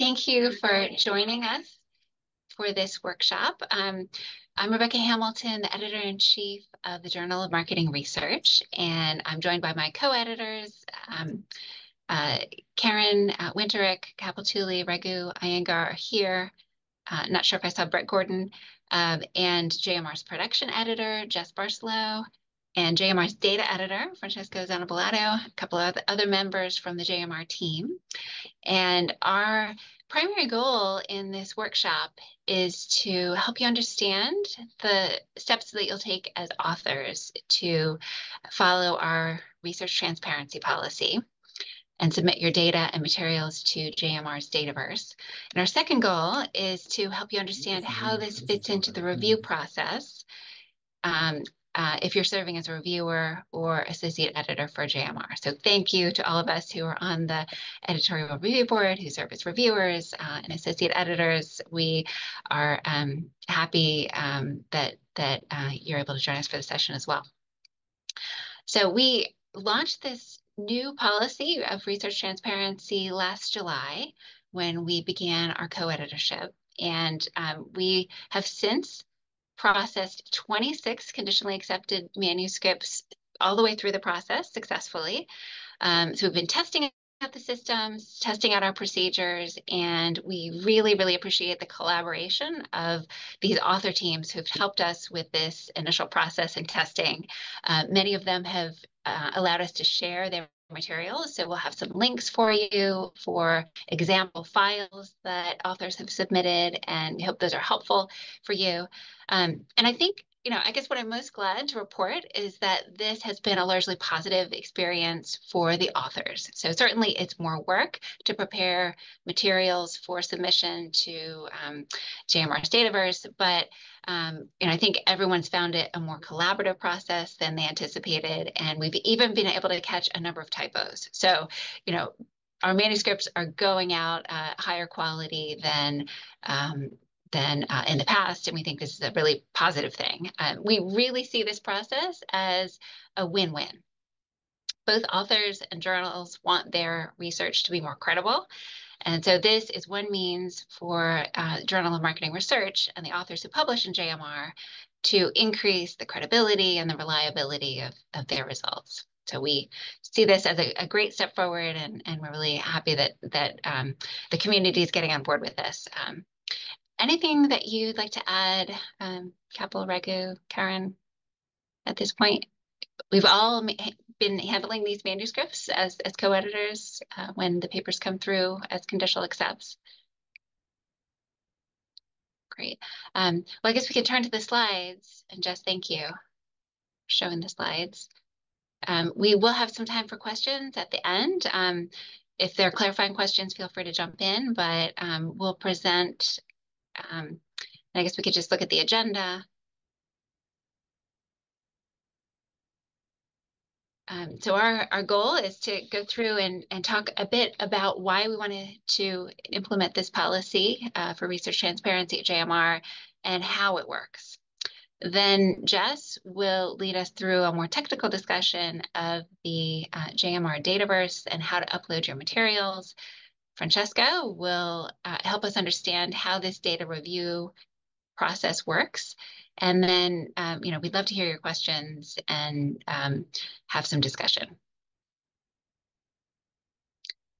Thank you for joining us for this workshop. I'm Rebecca Hamilton, the editor-in-chief of the Journal of Marketing Research, and I'm joined by my co-editors, uh, Karen Winterick, Capituli, Raghu Iyengar are here. Not sure if I saw Brett Gordon, and JMR's production editor, Jess Barselow, and JMR's data editor, Francesco Zanibellato, a couple of other members from the JMR team. And our primary goal in this workshop is to help you understand the steps that you'll take as authors to follow our research transparency policy and submit your data and materials to JMR's Dataverse. And our second goal is to help you understand how this fits into the review process if you're serving as a reviewer or associate editor for JMR. So thank you to all of us who are on the editorial review board, who serve as reviewers and associate editors. We are happy that you're able to join us for the session as well. So we launched this new policy of research transparency last July when we began our co-editorship. And we have since processed 26 conditionally accepted manuscripts all the way through the process successfully. So we've been testing out the systems, testing out our procedures, and we really, really appreciate the collaboration of these author teams who've helped us with this initial process and testing. Many of them have allowed us to share their materials. So we'll have some links for you for example files that authors have submitted, and we hope those are helpful for you. And I think, I guess what I'm most glad to report is that this has been a largely positive experience for the authors. So certainly it's more work to prepare materials for submission to JMR's Dataverse, but I think everyone's found it a more collaborative process than they anticipated, and we've even been able to catch a number of typos. So, our manuscripts are going out higher quality than in the past, and we think this is a really positive thing. We really see this process as a win-win. Both authors and journals want their research to be more credible, and so this is one means for Journal of Marketing Research and the authors who publish in JMR to increase the credibility and the reliability of their results. So we see this as a great step forward, and we're really happy that the community is getting on board with this. Anything that you'd like to add, Kapil, Raghu, Karen, at this point? We've all been handling these manuscripts as co-editors when the papers come through as conditional accepts. Great. Well, I guess we can turn to the slides. And Jess, thank you for showing the slides. We will have some time for questions at the end. If there are clarifying questions, feel free to jump in, but we'll present. I guess we could just look at the agenda. So our goal is to go through and talk a bit about why we wanted to implement this policy for research transparency at JMR and how it works. Then Jess will lead us through a more technical discussion of the JMR Dataverse and how to upload your materials. Francesco will help us understand how this data review process works. And then, we'd love to hear your questions and have some discussion.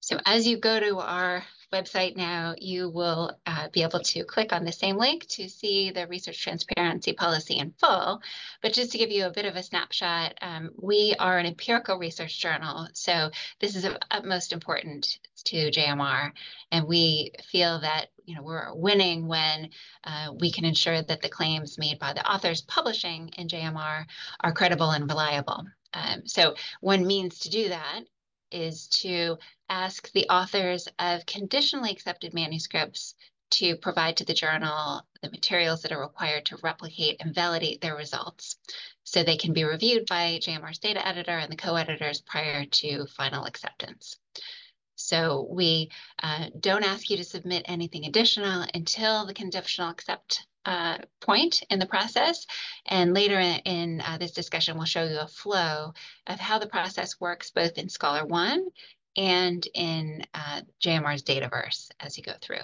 So as you go to our website now, you will be able to click on the same link to see the research transparency policy in full. But just to give you a bit of a snapshot, we are an empirical research journal. So this is of utmost importance to JMR. And we feel that we're winning when we can ensure that the claims made by the authors publishing in JMR are credible and reliable. So one means to do that is to ask the authors of conditionally accepted manuscripts to provide to the journal the materials that are required to replicate and validate their results so they can be reviewed by JMR's data editor and the co-editors prior to final acceptance. So we don't ask you to submit anything additional until the conditional accept point in the process. And later in this discussion, we'll show you a flow of how the process works both in Scholar 1 and in JMR's Dataverse as you go through.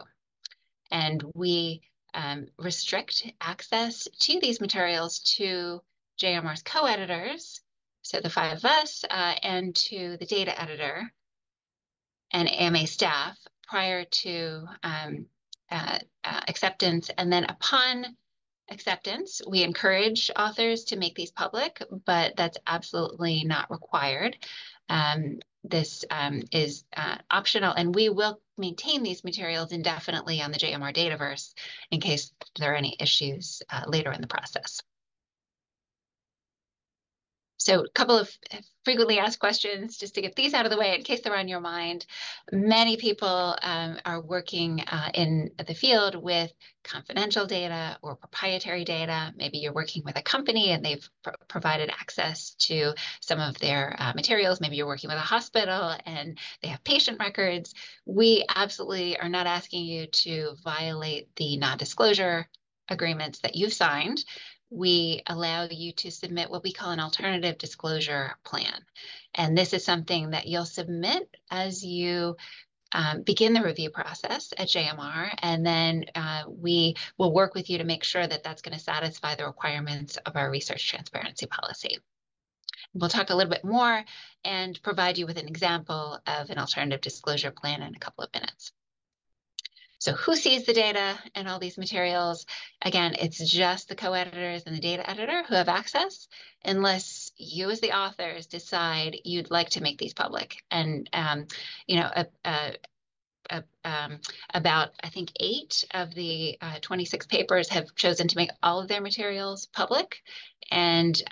And we restrict access to these materials to JMR's co-editors, so the five of us, and to the data editor and AMA staff prior to acceptance. And then upon acceptance, we encourage authors to make these public, but that's absolutely not required. This is optional, and we will maintain these materials indefinitely on the JMR Dataverse in case there are any issues later in the process. So a couple of frequently asked questions just to get these out of the way in case they're on your mind. Many people are working in the field with confidential data or proprietary data. Maybe you're working with a company and they've provided access to some of their materials. Maybe you're working with a hospital and they have patient records. We absolutely are not asking you to violate the non-disclosure agreements that you've signed. We allow you to submit what we call an alternative disclosure plan. And this is something that you'll submit as you begin the review process at JMR, and then we will work with you to make sure that that's going to satisfy the requirements of our research transparency policy. We'll talk a little bit more and provide you with an example of an alternative disclosure plan in a couple of minutes. So who sees the data and all these materials? Again, it's just the co-editors and the data editor who have access, unless you as the authors decide you'd like to make these public. And, you know, about, I think, 8 of the 26 papers have chosen to make all of their materials public, and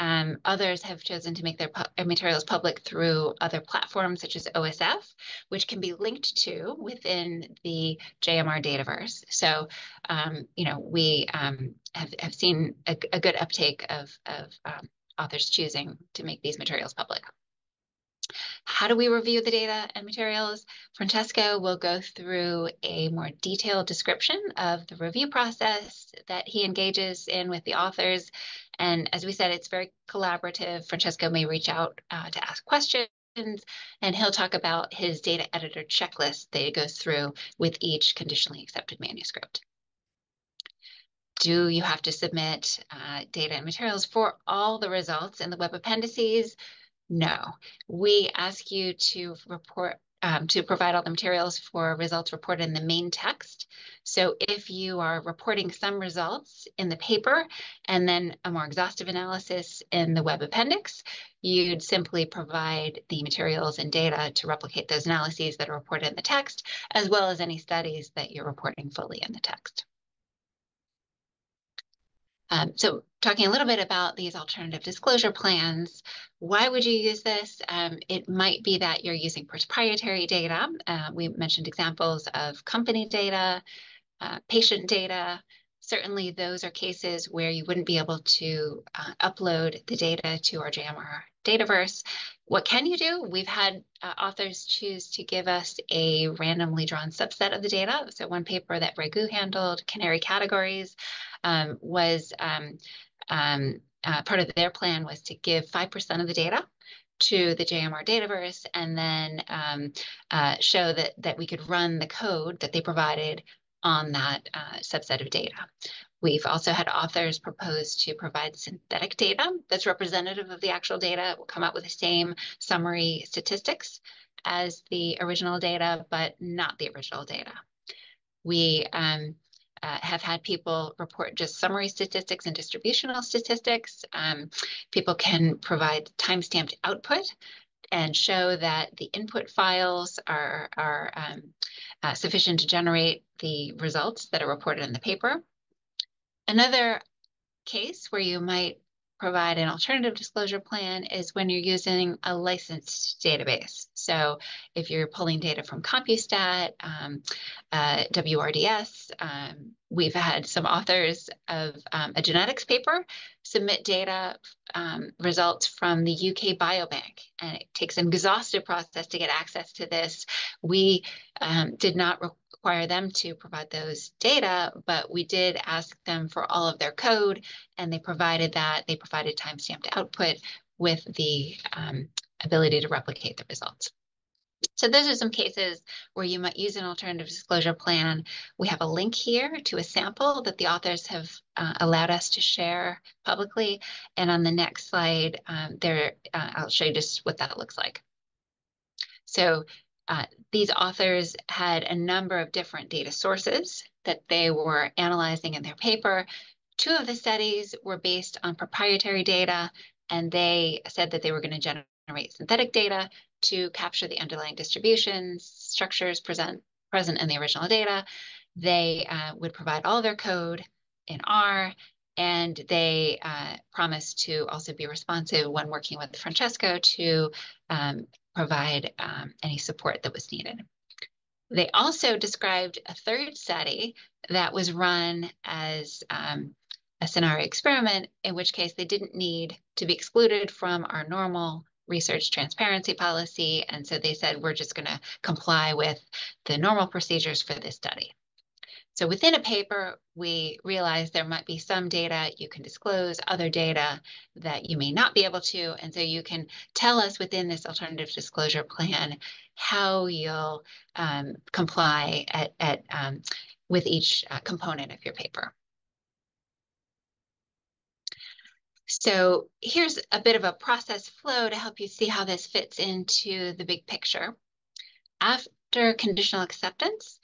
others have chosen to make their materials public through other platforms such as OSF, which can be linked to within the JMR Dataverse. So, you know, we have seen a good uptake of authors choosing to make these materials public. How do we review the data and materials? Francesco will go through a more detailed description of the review process that he engages in with the authors. And as we said, it's very collaborative. Francesco may reach out to ask questions, and he'll talk about his data editor checklist that he goes through with each conditionally accepted manuscript. Do you have to submit data and materials for all the results in the web appendices? No, we ask you to report to provide all the materials for results reported in the main text. So if you are reporting some results in the paper and then a more exhaustive analysis in the web appendix, you'd simply provide the materials and data to replicate those analyses that are reported in the text, as well as any studies that you're reporting fully in the text. So talking a little bit about these alternative disclosure plans, why would you use this? It might be that you're using proprietary data. We mentioned examples of company data, patient data. Certainly those are cases where you wouldn't be able to upload the data to our JMR Dataverse. What can you do? We've had authors choose to give us a randomly drawn subset of the data. So one paper that Regu handled, Canary Categories, was part of their plan was to give 5% of the data to the JMR Dataverse, and then show that we could run the code that they provided on that subset of data. We've also had authors propose to provide synthetic data that's representative of the actual data. It will come out with the same summary statistics as the original data, but not the original data. We have had people report just summary statistics and distributional statistics. People can provide timestamped output and show that the input files are sufficient to generate the results that are reported in the paper. Another case where you might provide an alternative disclosure plan is when you're using a licensed database. So if you're pulling data from CompuStat, WRDS, we've had some authors of a genetics paper submit data results from the UK Biobank, and it takes an exhaustive process to get access to this. We did not require them to provide those data, but we did ask them for all of their code, and they provided that. They provided timestamped output with the ability to replicate the results. So those are some cases where you might use an alternative disclosure plan. We have a link here to a sample that the authors have allowed us to share publicly. And on the next slide, I'll show you just what that looks like. So these authors had a number of different data sources that they were analyzing in their paper. Two of the studies were based on proprietary data, and they said that they were going to generate synthetic data to capture the underlying distributions, structures present in the original data. They would provide all their code in R, and they promised to also be responsive when working with Francesco to provide any support that was needed. They also described a third study that was run as a scenario experiment, in which case they didn't need to be excluded from our normal research transparency policy. And so they said, we're just going to comply with the normal procedures for this study. So within a paper, we realized there might be some data you can disclose, other data that you may not be able to. And so you can tell us within this alternative disclosure plan how you'll comply with each component of your paper. So here's a bit of a process flow to help you see how this fits into the big picture. After conditional acceptance,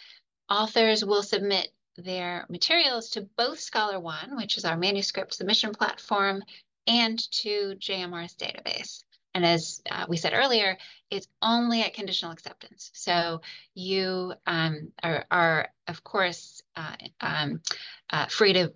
authors will submit their materials to both Scholar One, which is our manuscript submission platform, and to JMR's database. And as we said earlier, it's only at conditional acceptance. So you are of course, free to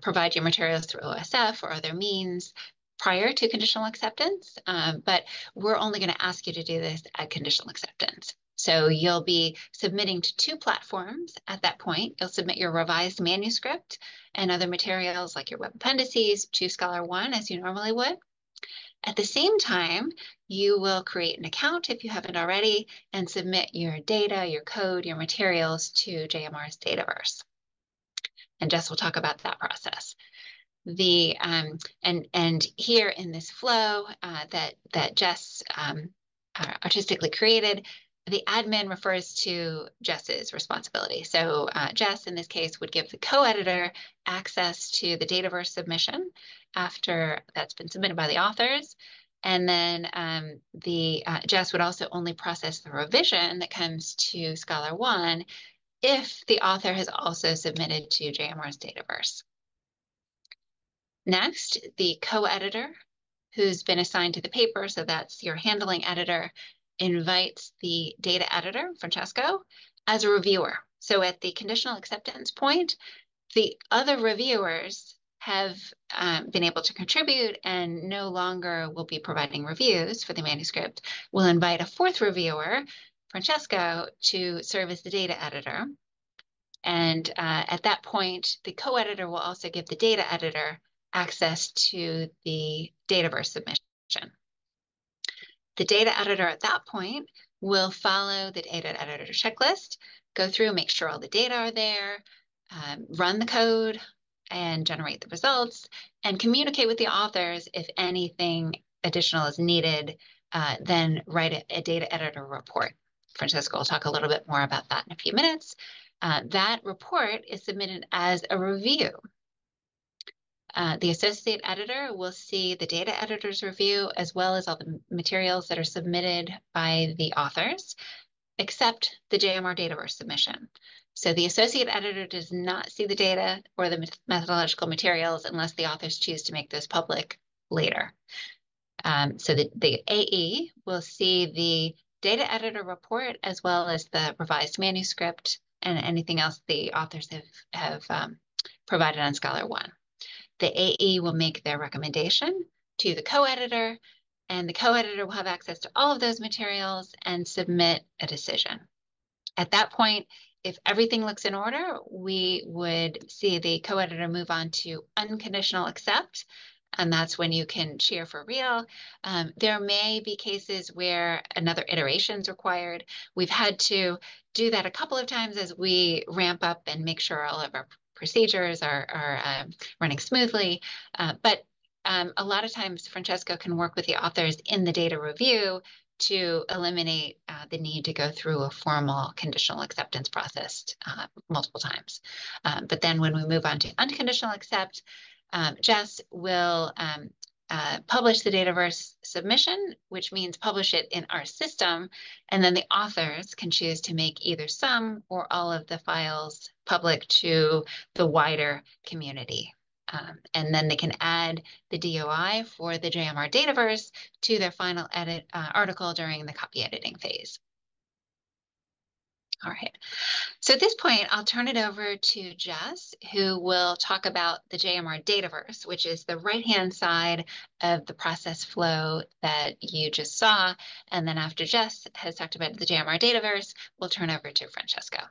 provide your materials through OSF or other means prior to conditional acceptance, but we're only going to ask you to do this at conditional acceptance. So you'll be submitting to two platforms at that point. You'll submit your revised manuscript and other materials like your web appendices to Scholar One as you normally would. At the same time, you will create an account if you haven't already and submit your data, your code, your materials to JMR's Dataverse. And Jess will talk about that process. And here in this flow that Jess artistically created, the admin refers to Jess's responsibility. So Jess, in this case, would give the co-editor access to the Dataverse submission after that's been submitted by the authors. And then Jess would also only process the revision that comes to Scholar One if the author has also submitted to JMR's Dataverse. Next, the co-editor who's been assigned to the paper, so that's your handling editor, invites the data editor, Francesco, as a reviewer. So at the conditional acceptance point, the other reviewers have been able to contribute and no longer will be providing reviews for the manuscript. We'll invite a fourth reviewer, Francesco, to serve as the data editor. And at that point, the co-editor will also give the data editor access to the Dataverse submission. The data editor at that point will follow the data editor checklist, go through, make sure all the data are there, run the code and generate the results, and communicate with the authors if anything additional is needed, then write a data editor report. Francesco will talk a little bit more about that in a few minutes. That report is submitted as a review. The associate editor will see the data editor's review as well as all the materials that are submitted by the authors, except the JMR Dataverse submission. So the associate editor does not see the data or the methodological materials unless the authors choose to make those public later. So the AE will see the data editor report as well as the revised manuscript and anything else the authors have provided on Scholar One. The AE will make their recommendation to the co-editor, and the co-editor will have access to all of those materials and submit a decision. At that point, if everything looks in order, we would see the co-editor move on to unconditional accept, and that's when you can cheer for real. There may be cases where another iteration is required. We've had to do that a couple of times as we ramp up and make sure all of our procedures are running smoothly. But a lot of times Francesco can work with the authors in the data review to eliminate the need to go through a formal conditional acceptance process multiple times. But then when we move on to unconditional accept, Jess will publish the Dataverse submission, which means publish it in our system, and then the authors can choose to make either some or all of the files public to the wider community. And then they can add the DOI for the JMR Dataverse to their final edit article during the copy editing phase. All right. So at this point, I'll turn it over to Jess, who will talk about the JMR Dataverse, which is the right-hand side of the process flow that you just saw. And then after Jess has talked about the JMR Dataverse, we'll turn over to Francesco.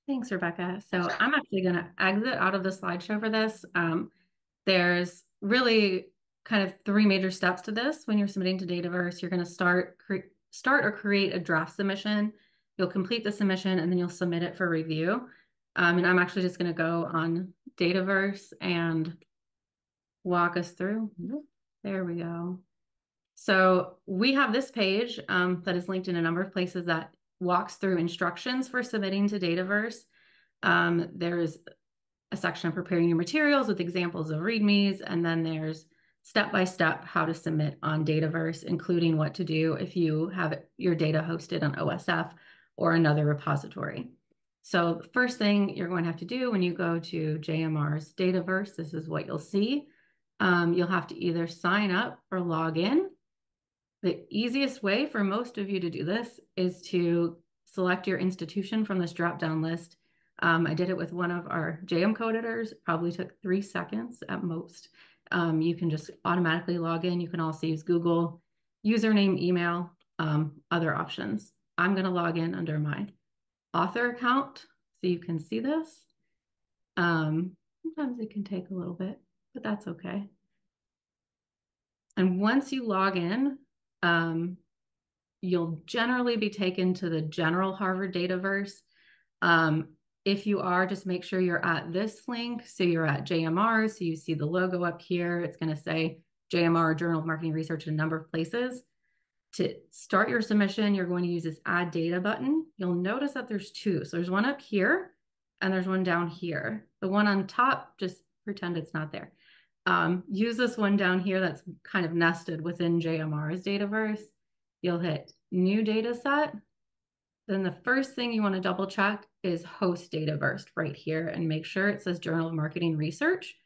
Thanks, Rebecca. So I'm actually going to exit out of the slideshow for this. There's really kind of three major steps to this. When you're submitting to Dataverse, you're going to start or create a draft submission. You'll complete the submission and then you'll submit it for review. And I'm actually just going to go on Dataverse and walk us through. There we go. So we have this page that is linked in a number of places that walks through instructions for submitting to Dataverse. There's a section of preparing your materials with examples of READMEs, and then there's step-by-step how to submit on Dataverse, including what to do if you have your data hosted on OSF or another repository. So the first thing you're going to have to do when you go to JMR's Dataverse, this is what you'll see. You'll have to either sign up or log in. The easiest way for most of you to do this is to select your institution from this drop-down list. I did it with one of our JM co-editors. Probably took 3 seconds at most. You can just automatically log in. You can also use Google, username, email, other options. I'm going to log in under my author account so you can see this. Sometimes it can take a little bit, but that's okay. And once you log in, you'll generally be taken to the general Harvard Dataverse. If you are, just make sure you're at this link. So you're at JMR, so you see the logo up here. It's going to say JMR, Journal of Marketing Research, in a number of places. To start your submission, you're going to use this Add Data button. You'll notice that there's two. So there's one up here, and there's one down here. The one on top, just pretend it's not there. Use this one down here that's kind of nested within JMR's Dataverse. You'll hit New Data Set. Then the first thing you want to double check is Host Dataverse right here and make sure it says Journal of Marketing Research.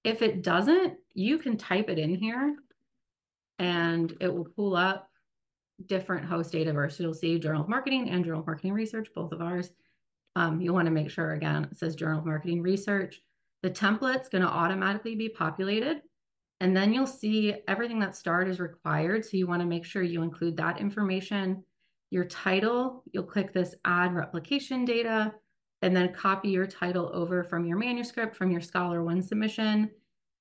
If it doesn't, you can type it in here and it will pull up different host Dataverse. You'll see Journal of Marketing and Journal of Marketing Research, both of ours. You'll want to make sure, again, it says Journal of Marketing Research. The template's going to automatically be populated. And then you'll see everything that start is required. So you want to make sure you include that information. Your title, you'll click this Add Replication Data, and then copy your title over from your manuscript from your Scholar One submission.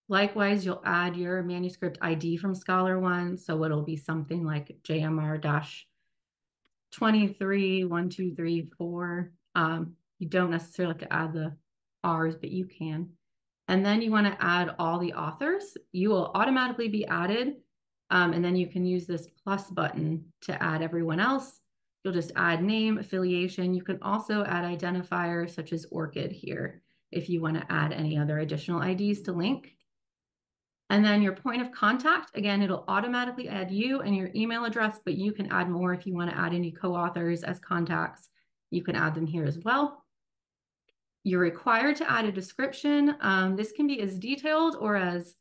Likewise, you'll add your manuscript ID from Scholar One. So it'll be something like JMR-231234. You don't necessarily have to add the R's, but you can. And then you want to add all the authors. You will automatically be added. And then you can use this plus button to add everyone else. You'll just add name, affiliation. You can also add identifiers such as ORCID here if you want to add any other additional IDs to link. And then your point of contact, again, it'll automatically add you and your email address, but you can add more if you want to add any co-authors as contacts. You can add them here as well. You're required to add a description. This can be as detailed or as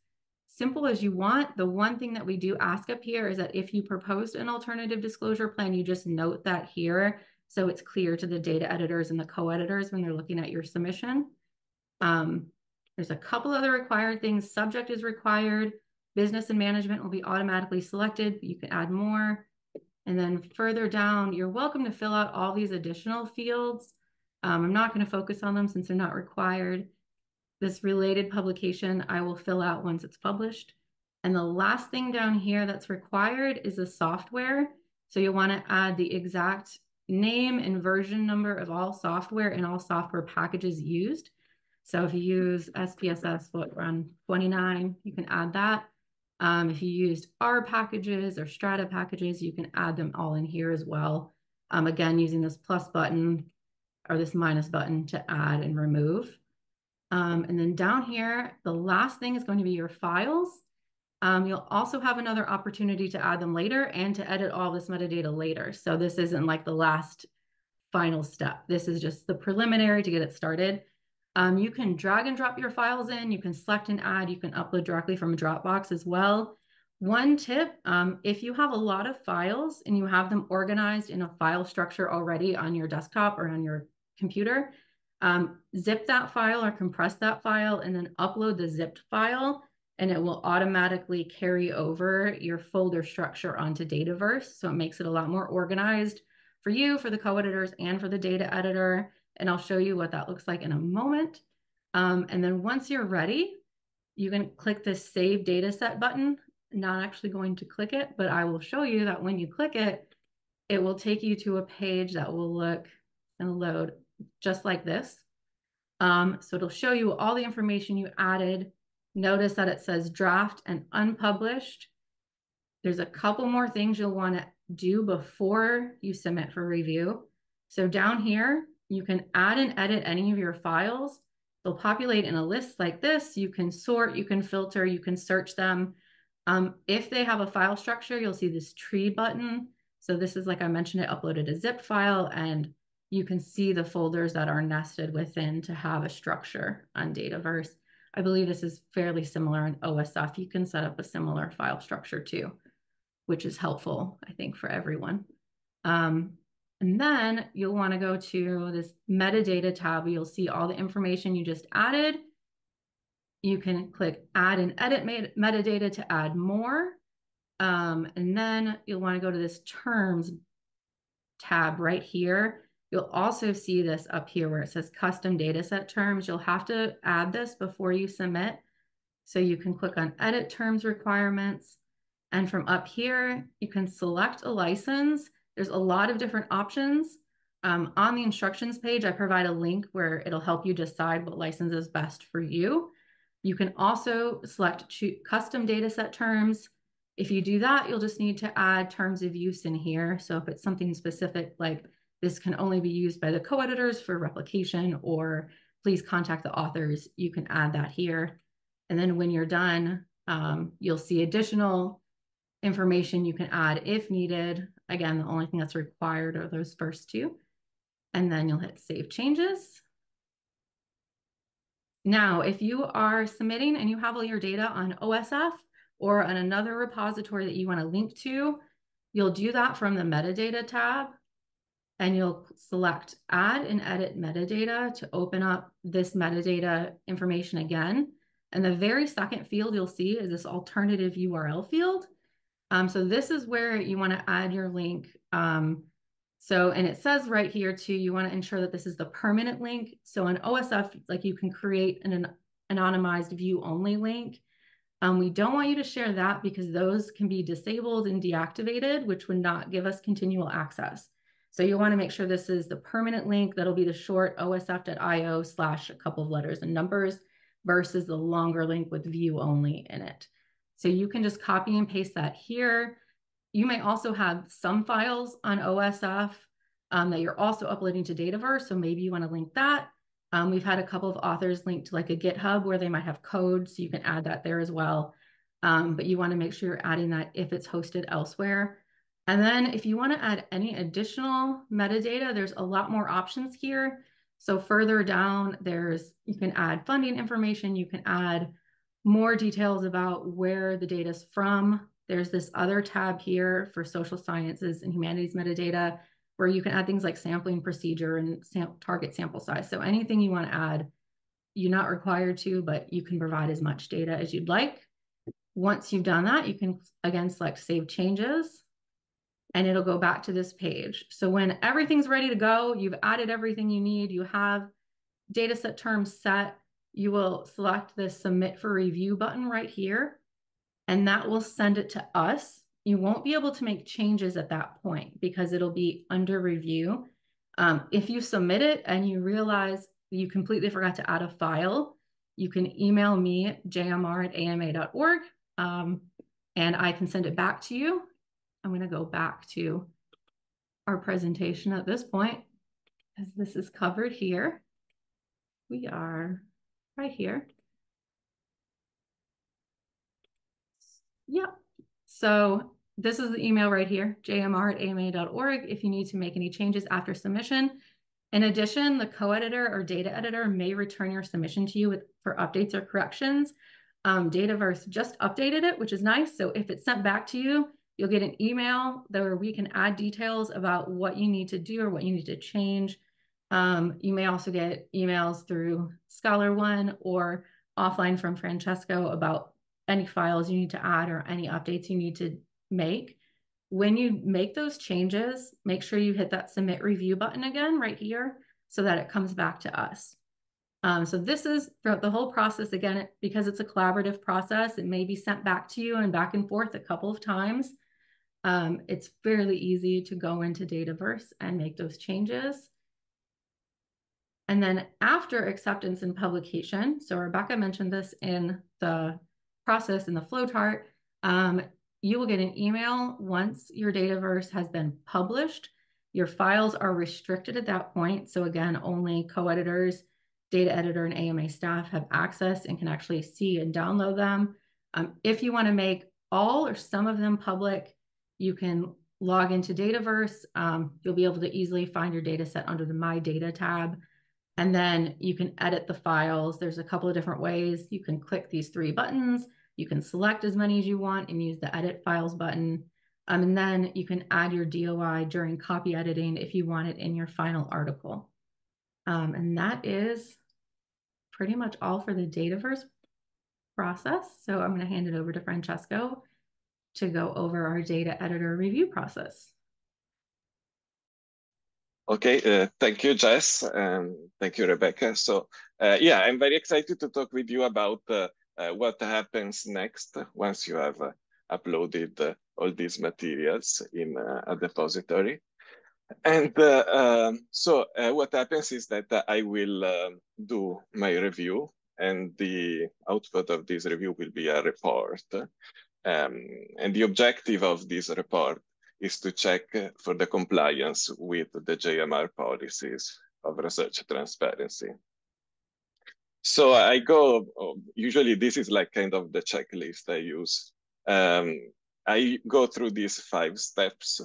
simple as you want. The one thing that we do ask up here is that if you proposed an alternative disclosure plan, you just note that here so it's clear to the data editors and the co-editors when they're looking at your submission. There's a couple other required things. Subject is required. Business and management will be automatically selected, but you can add more. And then further down, you're welcome to fill out all these additional fields. I'm not going to focus on them since they're not required. This related publication I will fill out once it's published. And the last thing down here that's required is a software. So you'll want to add the exact name and version number of all software and all software packages used. So if you use SPSS Run 29, you can add that. If you used R packages or Strata packages, you can add them all in here as well. Again, using this plus button or this minus button to add and remove. And then down here, the last thing is going to be your files. You'll also have another opportunity to add them later and to edit all this metadata later. So this isn't like the last final step. This is just the preliminary to get it started. You can drag and drop your files in. You can select and add. You can upload directly from a Dropbox as well. One tip, if you have a lot of files and you have them organized in a file structure already on your desktop or on your computer, zip that file or compress that file and then upload the zipped file, and it will automatically carry over your folder structure onto Dataverse. So it makes it a lot more organized for you, for the co-editors, and for the data editor. And I'll show you what that looks like in a moment. And then once you're ready, you can click this Save Dataset button. I'm not actually going to click it, but I will show you that when you click it, it will take you to a page that will look and load just like this. So it'll show you all the information you added. Notice that it says draft and unpublished. There's a couple more things you'll want to do before you submit for review. So down here, you can add and edit any of your files. They'll populate in a list like this. You can sort, you can filter, you can search them. If they have a file structure, you'll see this tree button. So this is, like I mentioned, it uploaded a zip file, and you can see the folders that are nested within to have a structure on Dataverse. I believe this is fairly similar in OSF. You can set up a similar file structure too, which is helpful, I think, for everyone. And then you'll want to go to this metadata tab. You'll see all the information you just added. You can click add and edit metadata to add more. And then you'll want to go to this terms tab right here. You'll also see this up here where it says custom dataset terms. You'll have to add this before you submit. So you can click on edit terms requirements. And from up here, you can select a license. There's a lot of different options. On the instructions page, I provide a link where it'll help you decide what license is best for you. You can also select custom dataset terms. If you do that, you'll just need to add terms of use in here. So if it's something specific, like this can only be used by the co-editors for replication, or please contact the authors, you can add that here. And then when you're done, you'll see additional information you can add if needed. Again, the only thing that's required are those first two. And then you'll hit Save Changes. Now, if you are submitting and you have all your data on OSF or on another repository that you want to link to, you'll do that from the Metadata tab, and you'll select Add and Edit Metadata to open up this metadata information again. And the very second field you'll see is this alternative URL field. So this is where you want to add your link. And it says right here too, you want to ensure that this is the permanent link. So in OSF, like, you can create an anonymized view only link. We don't want you to share that because those can be disabled and deactivated, which would not give us continual access. So you want to make sure this is the permanent link. That'll be the short osf.io / a couple of letters and numbers versus the longer link with view only in it. So you can just copy and paste that here. You may also have some files on OSF that you're also uploading to Dataverse. So maybe you want to link that. We've had a couple of authors linked to like a GitHub where they might have code, so you can add that there as well. But you want to make sure you're adding that if it's hosted elsewhere. And then if you want to add any additional metadata, there's a lot more options here. So further down, you can add funding information. You can add more details about where the data is from. There's this other tab here for social sciences and humanities metadata, where you can add things like sampling procedure and target sample size. So anything you want to add, you're not required to, but you can provide as much data as you'd like. Once you've done that, you can again select Save Changes, and it'll go back to this page. So when everything's ready to go, you've added everything you need, you have dataset terms set, you will select the Submit for Review button right here, and that will send it to us. You won't be able to make changes at that point because it'll be under review. If you submit it and you realize you completely forgot to add a file, you can email me at jmr@ama.org. and I can send it back to you. I'm going to go back to our presentation at this point, as this is covered here. We are right here. Yep. So this is the email right here, jmr@ama.org, if you need to make any changes after submission. In addition, the co-editor or data editor may return your submission to you for updates or corrections. Dataverse just updated it, which is nice. So if it's sent back to you, you'll get an email where we can add details about what you need to do or what you need to change. You may also get emails through ScholarOne or offline from Francesco about any files you need to add or any updates you need to make. When you make those changes, make sure you hit that submit review button again right here so that it comes back to us. So this is throughout the whole process, again, because it's a collaborative process, it may be sent back to you and back and forth a couple of times. It's fairly easy to go into Dataverse and make those changes. And then after acceptance and publication, so Rebecca mentioned this in the process in the flowchart, you will get an email once your Dataverse has been published. Your files are restricted at that point. So again, only co-editors, data editor, and AMA staff have access and can actually see and download them. If you want to make all or some of them public, you can log into Dataverse. You'll be able to easily find your data set under the My Data tab. And then you can edit the files. There's a couple of different ways. You can click these 3 buttons. You can select as many as you want and use the edit files button. And then you can add your DOI during copy editing if you want it in your final article. And that is pretty much all for the Dataverse process. So I'm going to hand it over to Francesco to go over our data editor review process. Okay, thank you, Jess, and thank you, Rebecca. So, yeah, I'm very excited to talk with you about what happens next once you have uploaded all these materials in a depository. And so what happens is that I will do my review, and the output of this review will be a report. And the objective of this report is to check for the compliance with the JMR policies of research transparency. So I go, usually this is like kind of the checklist I use. I go through these 5 steps.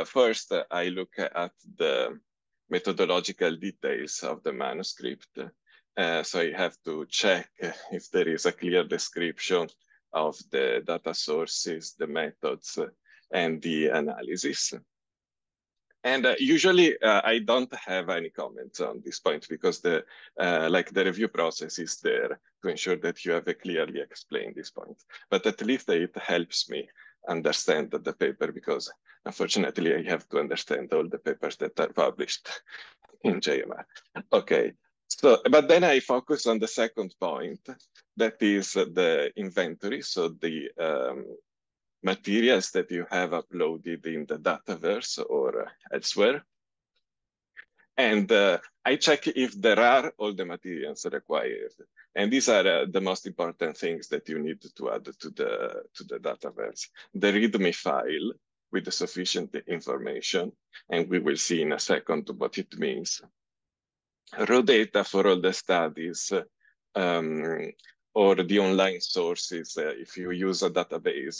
First, I look at the methodological details of the manuscript. So I have to check if there is a clear description of the data sources, the methods, and the analysis. And usually I don't have any comments on this point because the review process is there to ensure that you have clearly explained this point. But at least it helps me understand the paper because unfortunately I have to understand all the papers that are published in JMR. Okay, so but then I focus on the second point, that is the inventory. So the materials that you have uploaded in the Dataverse or elsewhere. And I check if there are all the materials required. And these are the most important things that you need to add to the Dataverse. The README file with the sufficient information, and we will see in a second what it means. Raw data for all the studies, or the online sources. If you use a database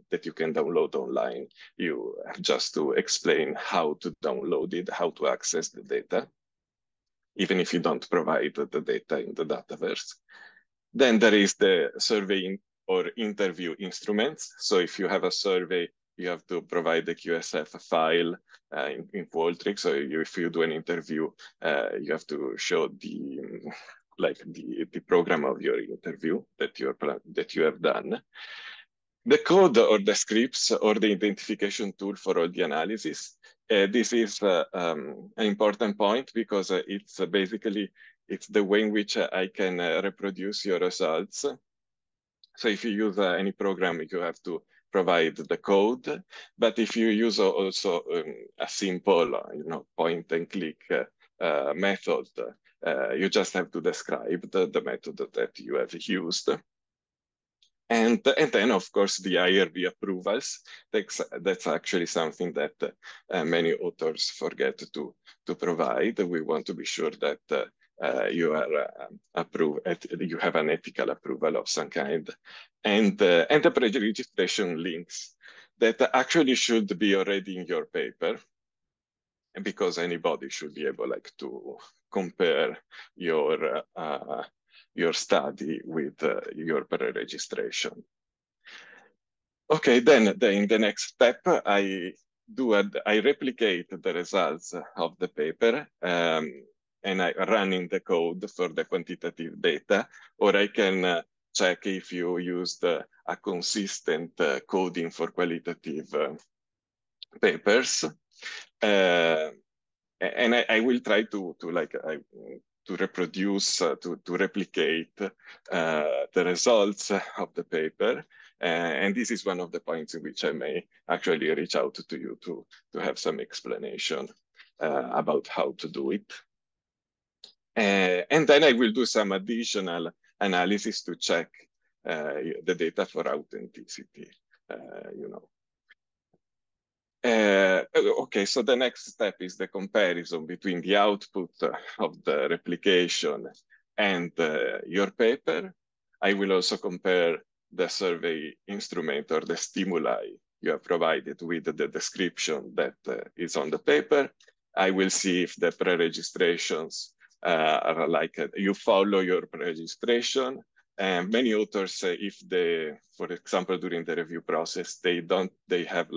that you can download online, you have just to explain how to download it, how to access the data, even if you don't provide the data in the Dataverse. Then there is the survey or interview instruments. So if you have a survey, you have to provide the QSF file in Qualtrics. So if you do an interview, you have to show the program of your interview that you have done. The code or the scripts or the identification tool for all the analysis. This is an important point because it's the way in which I can reproduce your results. So if you use any program, you have to provide the code. But if you use also a simple, point and click method, you just have to describe the method that you have used. And then, of course, the IRB approvals. That's actually something that many authors forget to provide. We want to be sure that you are approved, you have an ethical approval of some kind. And the pre-registration links that actually should be already in your paper, because anybody should be able to compare your study with your pre-registration. Okay, then in the next step, I replicate the results of the paper, and I run in the code for the quantitative data, or I can check if you used a consistent coding for qualitative papers. And I will try to reproduce, to replicate the results of the paper. And this is one of the points in which I may actually reach out to you to have some explanation about how to do it. And then I will do some additional analysis to check the data for authenticity, Okay, so the next step is the comparison between the output of the replication and your paper. I will also compare the survey instrument or the stimuli you have provided with the description that is on the paper. I will see if the pre-registrations are you follow your pre-registration. And many authors say if they, for example, during the review process, they have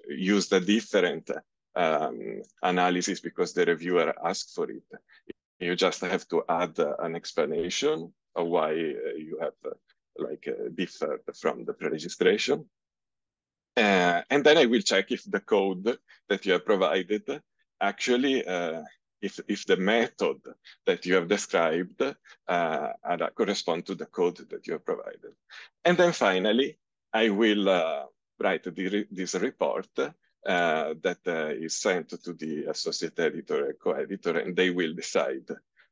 used a different analysis because the reviewer asked for it. You just have to add an explanation of why you have differed from the pre-registration. And then I will check if the code that you have provided actually, if the method that you have described correspond to the code that you have provided. And then finally, I will write this report that is sent to the associate editor and co-editor, and they will decide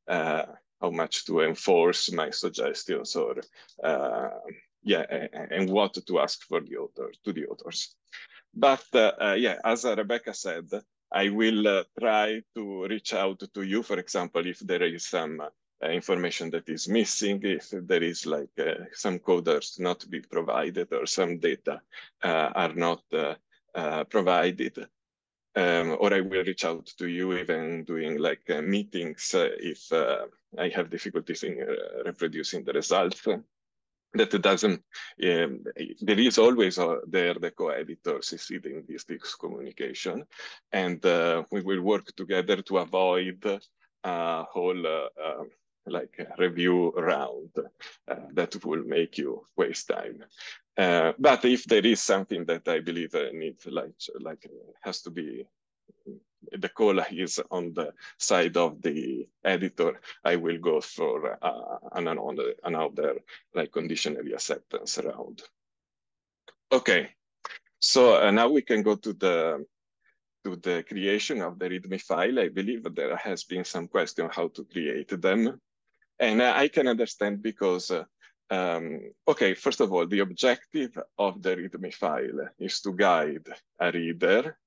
how much to enforce my suggestions or and what to ask for the authors. But as Rebecca said, I will try to reach out to you, for example, if there is some information that is missing, if there is some coders not be provided or some data are not provided, or I will reach out to you even doing meetings if I have difficulties in reproducing the results. That doesn't, there is always there the co-editors succeeding this communication, and we will work together to avoid a whole review round that will make you waste time. But if there is something that I believe needs has to be, the call is on the side of the editor, I will go for another conditionally acceptance round. Okay, so now we can go to the creation of the README file. I believe there has been some question how to create them. And I can understand because, okay, first of all, the objective of the README file is to guide a reader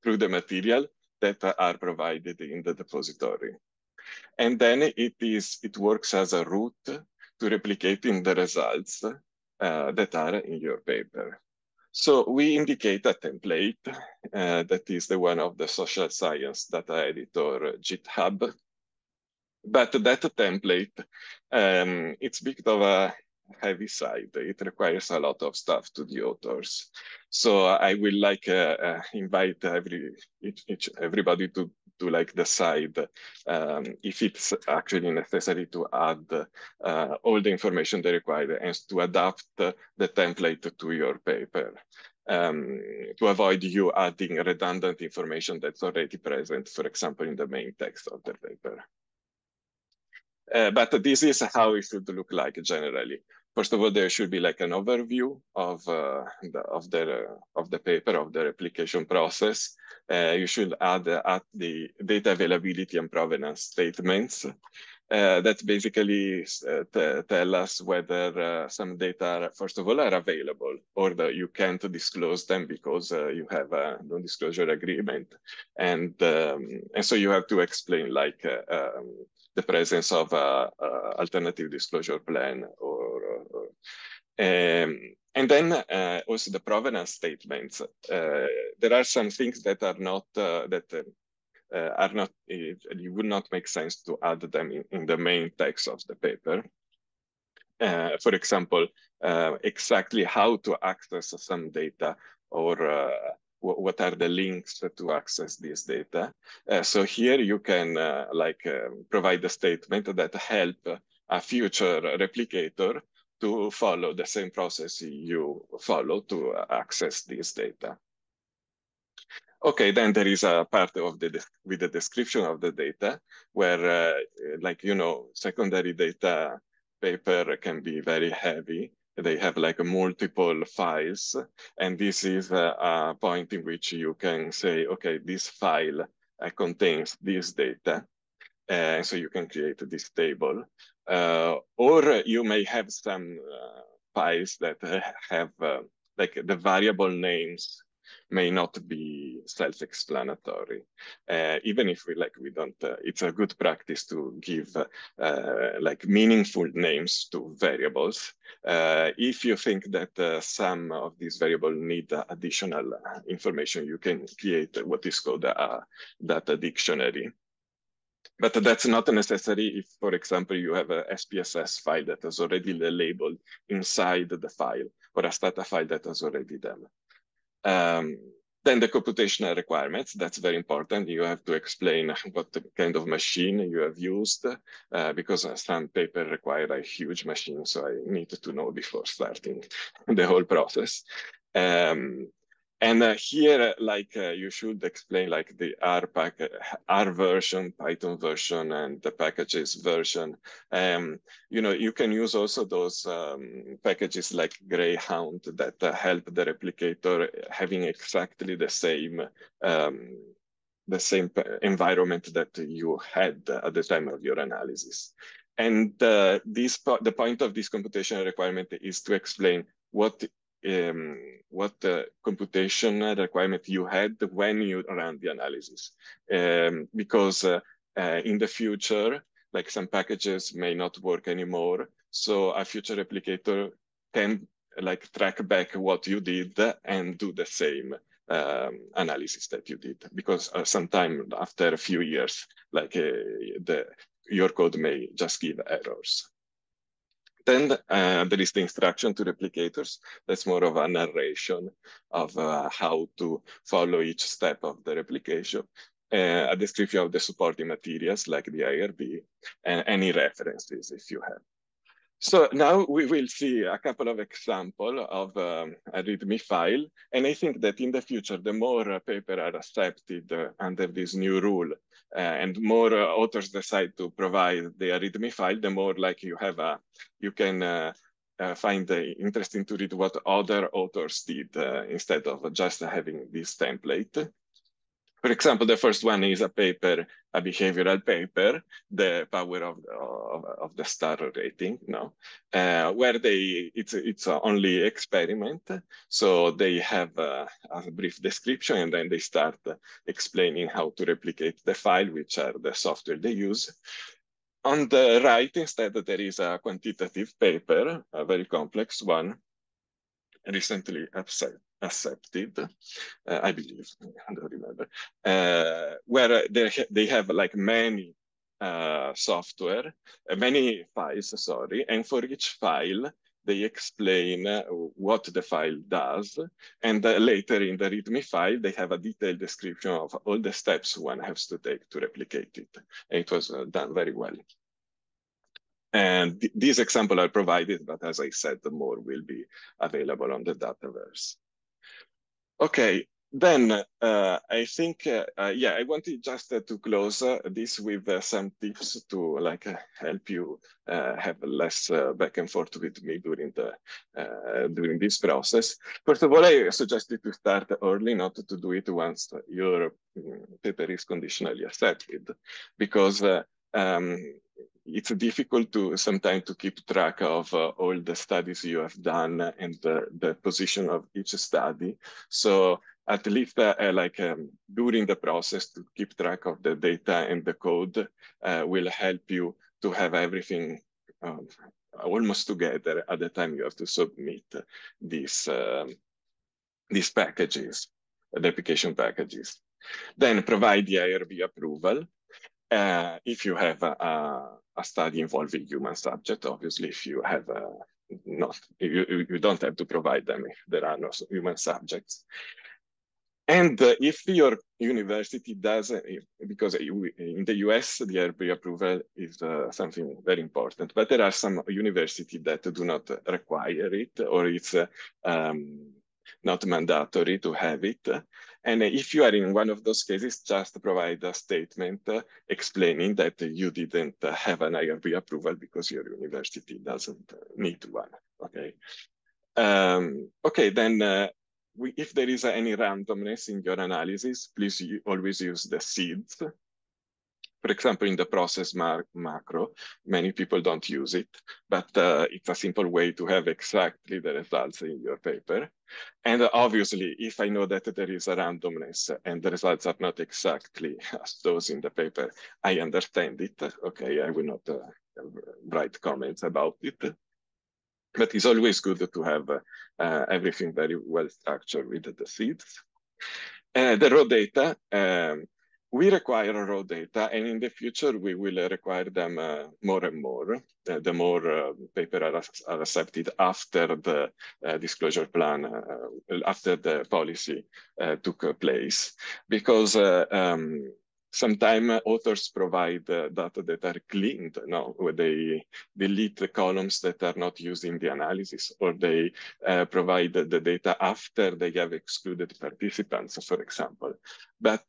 through the material that are provided in the depository. And then it works as a route to replicating the results that are in your paper. So we indicate a template that is the one of the social science data editor GitHub. But that template, it's a bit of a heavy side. It requires a lot of stuff to the authors. So I will invite everybody to decide if it's actually necessary to add all the information they require and to adapt the template to your paper. To avoid you adding redundant information that's already present, for example, in the main text of the paper. But this is how it should look like generally. First of all, there should be an overview of the paper, of the replication process. You should add the data availability and provenance statements. that basically tell us whether some data, first of all, are available or that you can't disclose them because you have a non-disclosure agreement. And so you have to explain like the presence of a alternative disclosure plan and then also the provenance statements. There are some things that are not it would not make sense to add them in the main text of the paper. For example, exactly how to access some data or what are the links to access this data. So here you can provide a statement that help a future replicator to follow the same process you follow to access this data. Okay, then there is a part of with the description of the data where, secondary data paper can be very heavy. They have like multiple files, and this is a point in which you can say, okay, this file contains this data. So you can create this table. Or you may have some files that have like the variable names may not be self-explanatory. Even if we don't, it's a good practice to give like meaningful names to variables. If you think that some of these variables need additional information, you can create what is called a data dictionary. But that's not necessary if, for example, you have a SPSS file that has already the label inside the file or a stata file that has already them. Then the computational requirements, that's very important. You have to explain what kind of machine you have used because some paper require a huge machine, so I need to know before starting the whole process. And here, you should explain like the R version, Python version, and the packages version. You can use also those packages like Greyhound that help the replicator having exactly the same environment that you had at the time of your analysis. And the point of this computational requirement is to explain what computation requirement you had when you ran the analysis. Because in the future, like some packages may not work anymore. So a future replicator can like track back what you did and do the same analysis that you did. Because sometime after a few years, your code may just give errors. Then there is the instruction to replicators. That's more of a narration of how to follow each step of the replication. A description of the supporting materials like the IRB and any references if you have. So now we will see a couple of examples of a README file. And I think that in the future, the more papers are accepted under this new rule and more authors decide to provide the README file, the more like you can find it interesting to read what other authors did instead of just having this template. For example, the first one is a behavioral paper, the power of the star rating, where it's only experiment. So they have a brief description and then they start explaining how to replicate the file, which are the software they use. On the right, instead, there is a quantitative paper, a very complex one, recently accepted, I believe, I don't remember, where they have like many software, many files, sorry, and for each file, they explain what the file does. And later in the README file, they have a detailed description of all the steps one has to take to replicate it. And it was done very well. And these examples are provided, but as I said, more will be available on the Dataverse. Okay, then I think, I wanted just to close this with some tips to help you have less back and forth with me during this process. First of all, I suggested to start early, not to do it once your paper is conditionally accepted, because it's difficult to sometimes to keep track of all the studies you have done and the position of each study. So at least during the process to keep track of the data and the code will help you to have everything almost together at the time you have to submit these packages, the application packages. Then provide the IRB approval. If you have a study involving human subject, obviously, if you have not, you don't have to provide them if there are no human subjects. And if your university does, because in the US, the IRB approval is something very important, but there are some universities that do not require it, or it's not mandatory to have it. And if you are in one of those cases, just provide a statement explaining that you didn't have an IRB approval because your university doesn't need one, okay? Okay, then if there is any randomness in your analysis, please always use the seeds. For example, in the process macro, many people don't use it, but it's a simple way to have exactly the results in your paper. And obviously, if I know that there is a randomness and the results are not exactly as those in the paper, I understand it. Okay, I will not write comments about it. But it's always good to have everything very well structured with the seeds. The raw data, we require raw data, and in the future we will require them more and more. The more papers are accepted after the disclosure plan, after the policy took place, because sometimes authors provide data that are cleaned, where they delete the columns that are not used in the analysis, or they provide the data after they have excluded participants, for example. But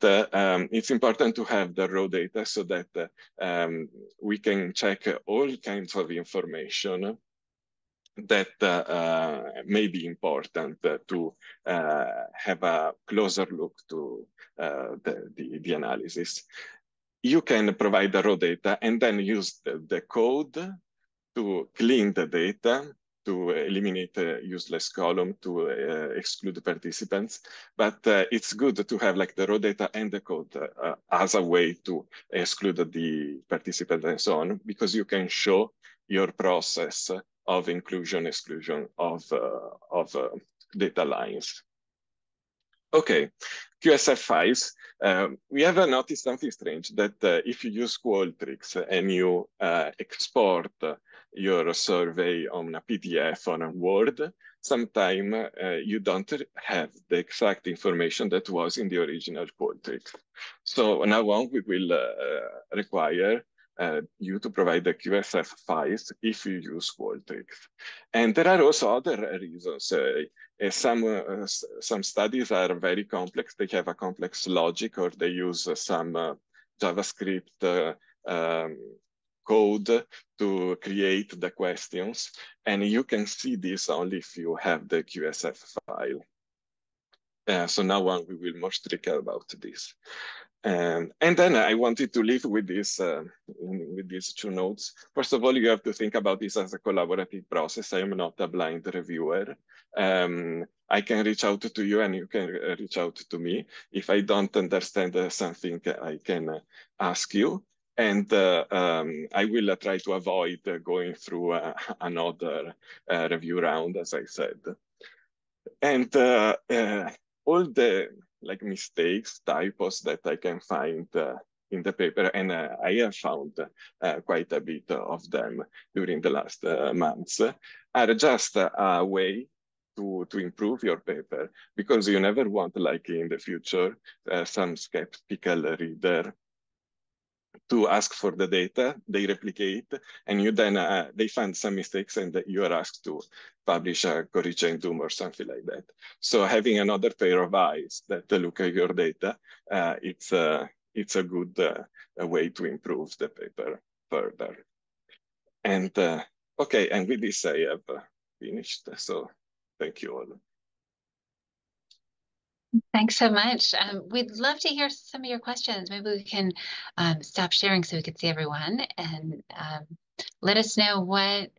it's important to have the raw data so that we can check all kinds of information that may be important to have a closer look to the analysis. You can provide the raw data and then use the code to clean the data, to eliminate useless column, to exclude participants. But it's good to have like the raw data and the code as a way to exclude the participants and so on, because you can show your process of inclusion, exclusion of data lines. Okay, QSF files. We have noticed something strange, that if you use Qualtrics and you export your survey on a PDF on a Word, sometimes you don't have the exact information that was in the original Qualtrics. So now on, we will require you to provide the QSF files if you use Qualtrics. And there are also other reasons. Some studies are very complex. They have a complex logic, or they use some JavaScript code to create the questions. And you can see this only if you have the QSF file. So now on, we will more strict about this. And then I wanted to leave with this, with these two notes. First of all, you have to think about this as a collaborative process. I am not a blind reviewer. I can reach out to you and you can reach out to me. If I don't understand something, I can ask you. And I will try to avoid going through another review round, as I said. And all the mistakes, typos that I can find in the paper, and I have found quite a bit of them during the last months, are just a way to improve your paper, because you never want, like in the future, some skeptical reader to ask for the data, they replicate, and you then they find some mistakes, and you are asked to publish a corrigendum or something like that. So having another pair of eyes that look at your data, it's a good way to improve the paper further. And okay, and with this I have finished. So thank you all. Thanks so much. We'd love to hear some of your questions. Maybe we can stop sharing so we can see everyone and let us know what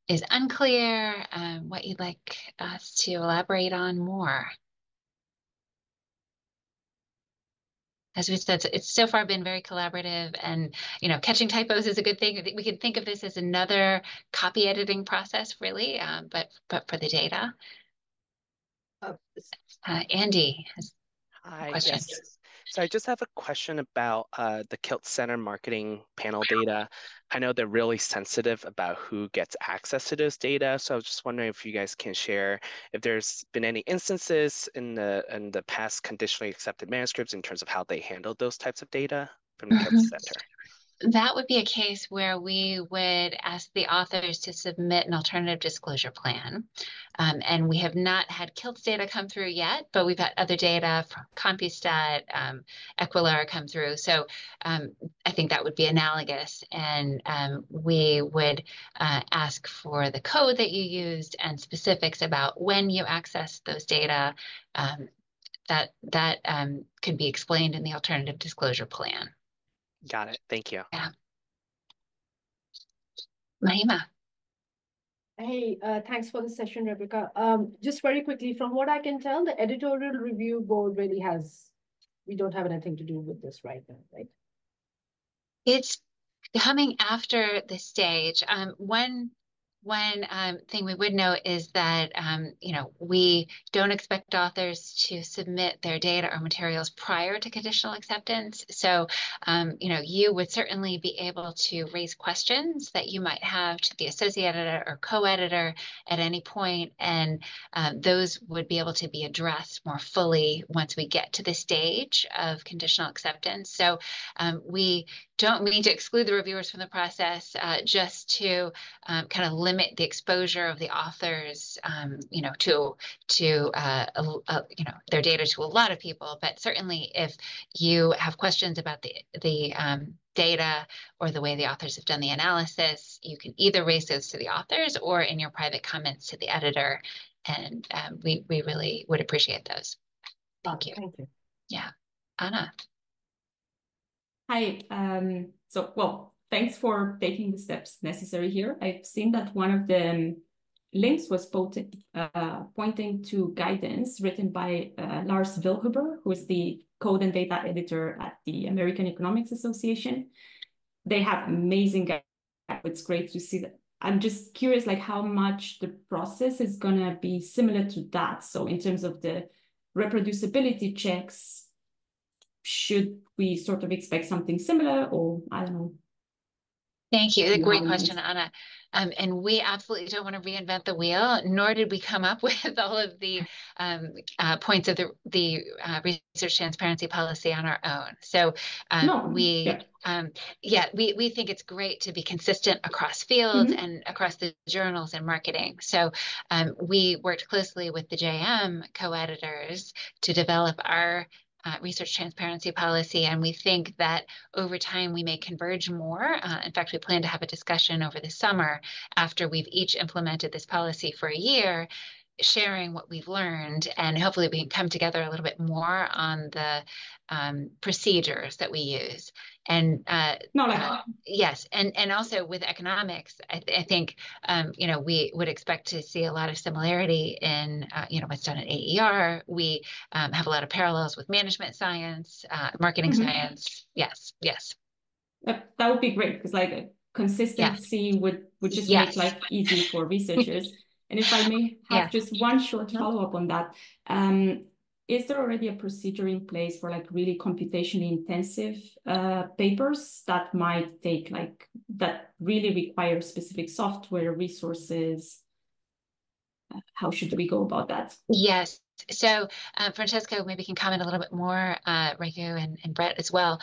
is unclear, what you'd like us to elaborate on more. As we said, it's so far been very collaborative, and catching typos is a good thing. We can think of this as another copy editing process, really, but for the data. Uh, Andy has a Hi, question. yes. So I just have a question about the Kilt Center marketing panel data. I know they're really sensitive about who gets access to those data. So I was just wondering if you guys can share if there's been any instances in the past conditionally accepted manuscripts in terms of how they handled those types of data from the Kilt Mhm. Center. That would be a case where we would ask the authors to submit an alternative disclosure plan. And we have not had KILTS data come through yet, but we've had other data from CompuStat, Equilar come through. So I think that would be analogous. And we would ask for the code that you used and specifics about when you access those data. That could be explained in the alternative disclosure plan. Got it. Thank you. Yeah. Mahima. Hey, thanks for the session, Rebecca. Just very quickly, from what I can tell, the editorial review board really we don't have anything to do with this right now, right? It's coming after the stage. One thing we would note is that we don't expect authors to submit their data or materials prior to conditional acceptance. So you would certainly be able to raise questions that you might have to the associate editor or co-editor at any point, and those would be able to be addressed more fully once we get to the stage of conditional acceptance. So we don't mean to exclude the reviewers from the process, just to kind of limit the exposure of the authors, to their data to a lot of people. But certainly, if you have questions about the data or the way the authors have done the analysis, you can either raise those to the authors or in your private comments to the editor, and we really would appreciate those. Thank you. Thank you. Yeah, Anna. Hi. Well, thanks for taking the steps necessary here. I've seen that one of the links was pointing to guidance written by Lars Wilhuber, who is the code and data editor at the American Economics Association. They have amazing guidance. It's great to see that. I'm just curious, like how much the process is gonna be similar to that. So in terms of the reproducibility checks, should we sort of expect something similar, or I don't know? Thank you. A great question, Anna. And we absolutely don't want to reinvent the wheel, nor did we come up with all of the points of the research transparency policy on our own. So we think it's great to be consistent across fields and across the journals and marketing. So we worked closely with the JM co-editors to develop our research transparency policy, and we think that over time we may converge more. In fact, we plan to have a discussion over the summer after we've each implemented this policy for a year, sharing what we've learned, and hopefully we can come together a little bit more on the procedures that we use. And yes, and also with economics, I think we would expect to see a lot of similarity in what's done at AER. We have a lot of parallels with management science, marketing science. Yes. That would be great, because like consistency would just make life easy for researchers. And if I may have just one short follow-up on that, is there already a procedure in place for like really computationally intensive papers that might take that really require specific software resources? How should we go about that? Yes. So Francesco maybe can comment a little bit more, Raiku and Brett as well.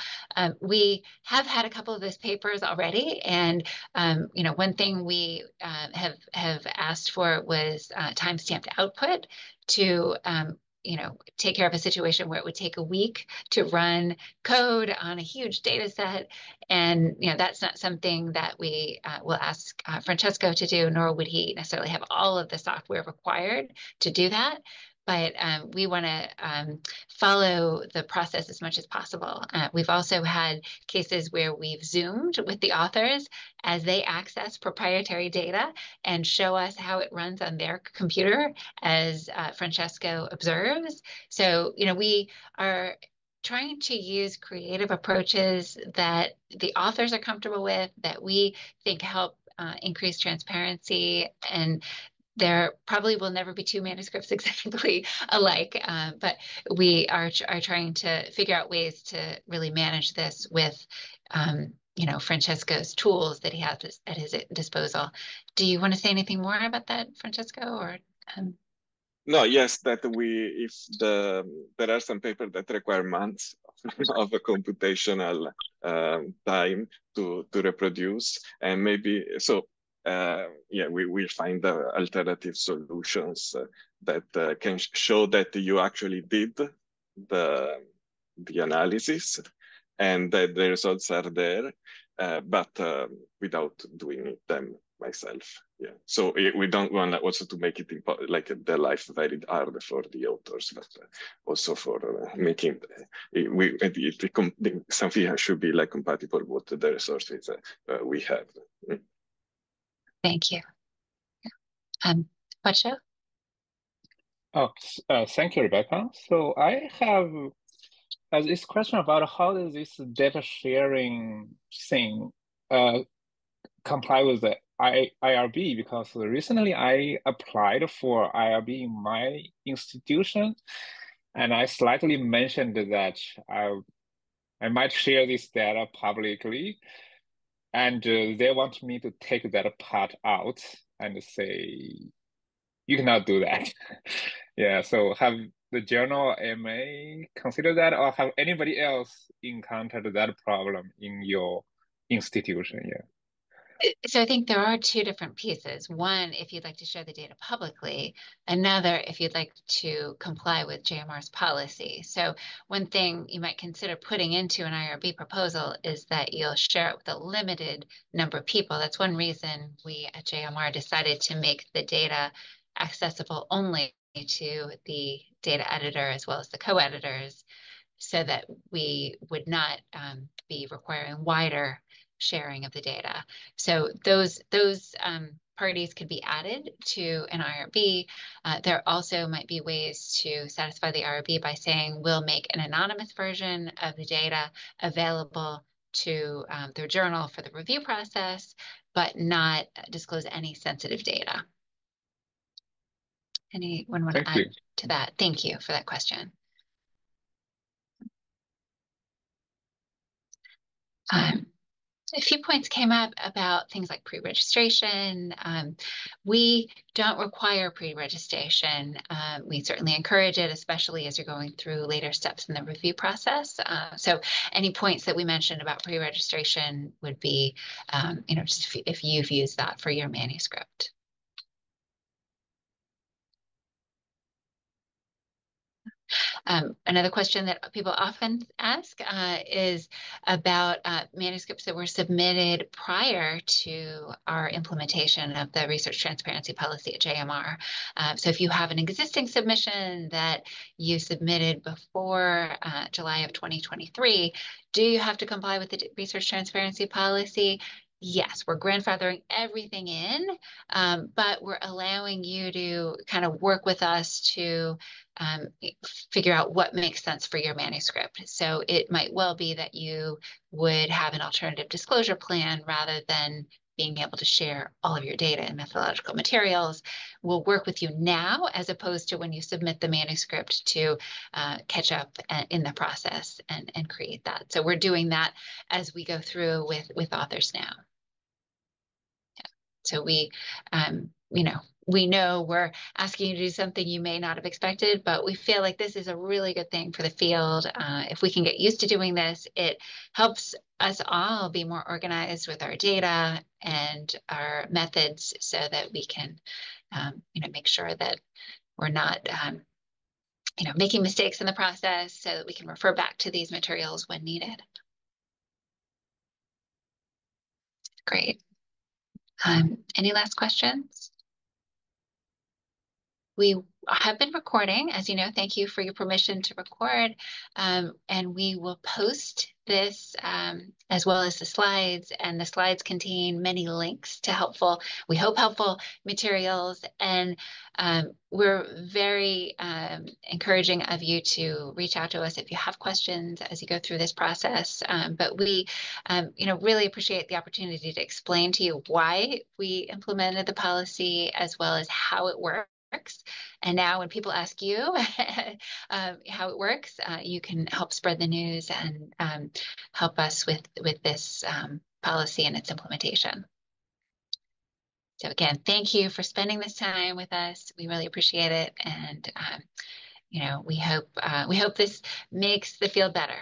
We have had a couple of those papers already, and one thing we have asked for was time-stamped output to take care of a situation where it would take a week to run code on a huge data set. And that's not something that we will ask Francesco to do, nor would he necessarily have all of the software required to do that. but we want to follow the process as much as possible. We've also had cases where we've Zoomed with the authors as they access proprietary data and show us how it runs on their computer as Francesco observes. So, we are trying to use creative approaches that the authors are comfortable with, that we think help increase transparency. And there probably will never be two manuscripts exactly alike, but we are trying to figure out ways to really manage this with, Francesco's tools that he has at his disposal. Do you want to say anything more about that, Francesco, or? No, yes, that if there are some papers that require months of a computational time to reproduce, and maybe so. Yeah, we will find alternative solutions that can show that you actually did the analysis and that the results are there, but without doing them myself. Yeah. So we don't want also to make it like the life very hard for the authors, but also for making something should be like compatible with the resources we have. Thank you. What show? Oh, thank you, Rebecca. So I have this question about how does this data sharing thing comply with the IRB, because recently I applied for IRB in my institution, and I slightly mentioned that I might share this data publicly, and they want me to take that part out and say, you cannot do that. Yeah, so have the journal MA consider that, or have anybody else encountered that problem in your institution? Yeah. So I think there are two different pieces. One, if you'd like to share the data publicly, another, if you'd like to comply with JMR's policy. So one thing you might consider putting into an IRB proposal is that you'll share it with a limited number of people. That's one reason we at JMR decided to make the data accessible only to the data editor as well as the co-editors, so that we would not be requiring wider sharing of the data. So those parties could be added to an IRB. There also might be ways to satisfy the IRB by saying we'll make an anonymous version of the data available to their journal for the review process, but not disclose any sensitive data. Anyone want to add to that? Thank you for that question. A few points came up about things like pre-registration. We don't require pre-registration. We certainly encourage it, especially as you're going through later steps in the review process. So any points that we mentioned about pre-registration would be, just if you've used that for your manuscript. Another question that people often ask is about manuscripts that were submitted prior to our implementation of the research transparency policy at JMR. So if you have an existing submission that you submitted before July of 2023, do you have to comply with the research transparency policy? Yes, we're grandfathering everything in, but we're allowing you to kind of work with us to figure out what makes sense for your manuscript. So it might well be that you would have an alternative disclosure plan rather than being able to share all of your data and methodological materials. We'll work with you now as opposed to when you submit the manuscript to catch up in the process and create that. So we're doing that as we go through with authors now. Yeah. So we know we're asking you to do something you may not have expected, but we feel like this is a really good thing for the field. If we can get used to doing this, it helps us all be more organized with our data and our methods so that we can, make sure that we're not, making mistakes in the process so that we can refer back to these materials when needed. Great. Any last questions? We have been recording, as you know. Thank you for your permission to record. And we will post this as well as the slides. And the slides contain many links to we hope helpful materials. And we're very encouraging of you to reach out to us if you have questions as you go through this process. But we, really appreciate the opportunity to explain to you why we implemented the policy as well as how it works. And now when people ask you how it works, you can help spread the news and help us with this policy and its implementation. So again, thank you for spending this time with us. We really appreciate it. And, we hope this makes the field better.